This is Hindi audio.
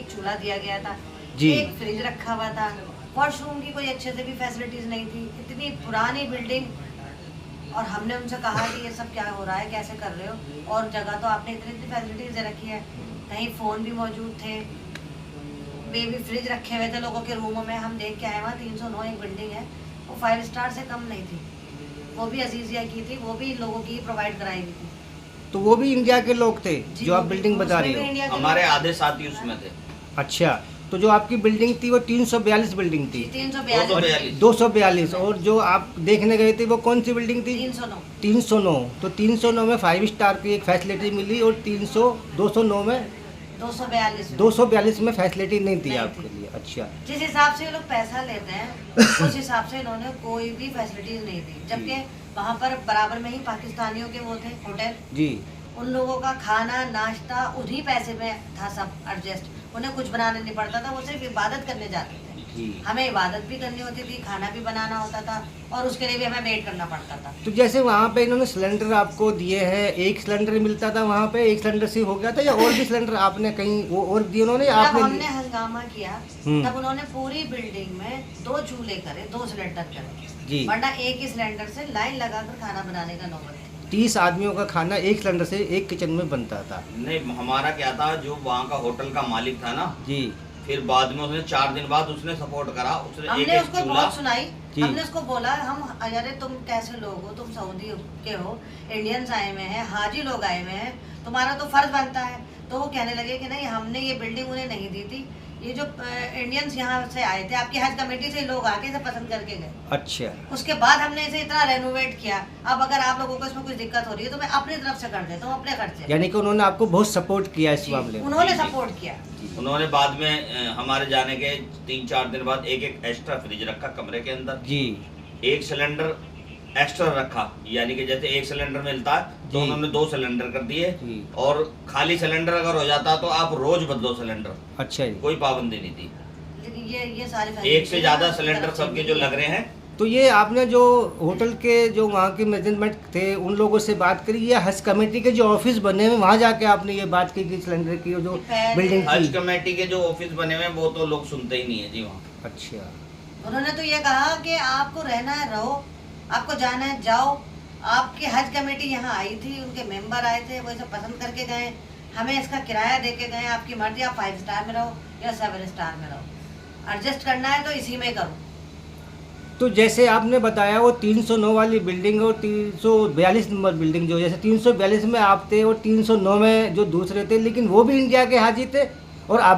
एक चूल्हा दिया गया था जी। एक फ्रिज रखा हुआ था, वॉशरूम की कोई अच्छे से भी फैसिलिटीज नहीं थी, इतनी पुरानी बिल्डिंग। और हमने उनसे कहा कि ये सब क्या हो रहा है, कैसे कर रहे हो, और जगह तो आपने इतनी इतनी फैसिलिटीज दे रखी है, कहीं फ़ोन भी मौजूद थे, बेबी फ्रिज रखे हुए थे लोगों के रूमों में। हम देख के आए वहाँ 309 एक बिल्डिंग है, वो 5 स्टार से कम नहीं थी, वो भी अजीजिया की थी, वो भी लोगों की प्रोवाइड कराई हुई थी। तो वो भी इंडिया के लोग थे जी, जो आप बिल्डिंग बता उसमें रही भी हो? इंडिया के हमारे लोग- आधे साथी उसमें थे। अच्छा, तो जो आपकी बिल्डिंग थी वो 342 बिल्डिंग थी? 342 242। और जो आप देखने गए थे वो कौन सी बिल्डिंग थी? 309 309। तो 309 में 5 स्टार की एक फैसिलिटी मिली और 209 में 242 में फैसिलिटी नहीं थी नहीं आपके थी। लिए। अच्छा, जिस हिसाब से ये लोग पैसा लेते हैं उस हिसाब से इन्होंने कोई भी फैसिलिटीज नहीं दी, जबकि वहाँ पर बराबर में ही पाकिस्तानियों के वो थे होटल, जी उन लोगों का खाना नाश्ता उन्हीं पैसे में था सब एडजस्ट, उन्हें कुछ बनाना नहीं पड़ता था, वो सिर्फ इबादत करने जाते थे। जी। हमें इबादत भी करनी होती थी, खाना भी बनाना होता था, और उसके लिए भी हमें वेट करना पड़ता था। तो जैसे वहाँ पे इन्होंने सिलेंडर आपको दिए हैं, एक सिलेंडर मिलता था वहाँ पे, एक सिलेंडर से हो गया था, या और भी सिलेंडर आपने कहीं वो और दिए उन्होंने या जब आपने हमने लिए? हंगामा किया तब उन्होंने पूरी बिल्डिंग में 2 चूल्हे करे, 2 सिलेंडर करे, जी। वरना एक ही सिलेंडर से लाइन लगाकर खाना बनाने का नौबत थी। 30 आदमियों का खाना एक सिलेंडर से एक किचन में बनता था? नहीं, हमारा क्या था, जो वहाँ का होटल का मालिक था ना, जी फिर बाद में उसने 4 दिन बाद उसने सपोर्ट करा, उसने हमने एक उसको चूल्हा। बहुत सुनाई, जी। हमने उसको बोला, हम अरे तुम कैसे लोग हो, तुम सऊदी के हो, इंडियंस आए हुए हैं, हाजी लोग आए हुए हैं, तुम्हारा तो फर्ज बनता है। तो वो कहने लगे कि नहीं, हमने ये बिल्डिंग उन्हें नहीं दी थी, ये जो इंडियंस यहाँ से आए थे, आपकी हज कमेटी से लोग आके इसे पसंद करके गए। अच्छा, उसके बाद हमने इसे इतना रेनोवेट किया, अब अगर आप लोगों को इसमें कुछ दिक्कत हो रही है तो मैं अपनी तरफ से कर देता हूँ, अपने खर्चे। यानी कि उन्होंने आपको बहुत सपोर्ट किया इस जी, मामले में? उन्होंने जी, जी। सपोर्ट किया। उन्होंने बाद में हमारे जाने के 3-4 दिन बाद एक एक्स्ट्रा फ्रिज रखा कमरे के अंदर, जी एक सिलेंडर एक्स्ट्रा रखा, यानी कि जैसे एक सिलेंडर मिलता है तो जी। उन्होंने 2 सिलेंडर कर दिए, जी। और खाली सिलेंडर अगर हो जाता तो आप रोज बदलो सिलेंडर, अच्छा जी। कोई पाबंदी नहीं थी। लेकिन ये सारे एक से ज्यादा सिलेंडर सबके जो लग रहे हैं। तो ये आपने जो होटल के जो वहाँ के मैनेजमेंट थे उन लोगों से बात करी, या हज कमेटी के जो ऑफिस बने हुए वहाँ जाके आपने ये बात की कि सिलेंडर की जो पहले- बिल्डिंग हज थी? कमेटी के जो ऑफिस बने हुए हैं वो तो लोग सुनते ही नहीं है जी वहाँ। अच्छा, उन्होंने तो ये कहा कि आपको रहना है रहो, आपको जाना है जाओ। आपकी हज कमेटी यहाँ आई थी, उनके मेंबर आए थे, वो इसे पसंद करके गए, हमें इसका किराया दे के गए, आपकी मर्जी, आप 5 स्टार में रहो या 7 स्टार में रहो, एडजस्ट करना है तो इसी में करो। तो जैसे आपने बताया वो 309 वाली बिल्डिंग और 342 नंबर बिल्डिंग, जो जैसे 342 में आप थे और 309 में जो दूसरे थे, लेकिन वो भी इंडिया के हाजी थे और आप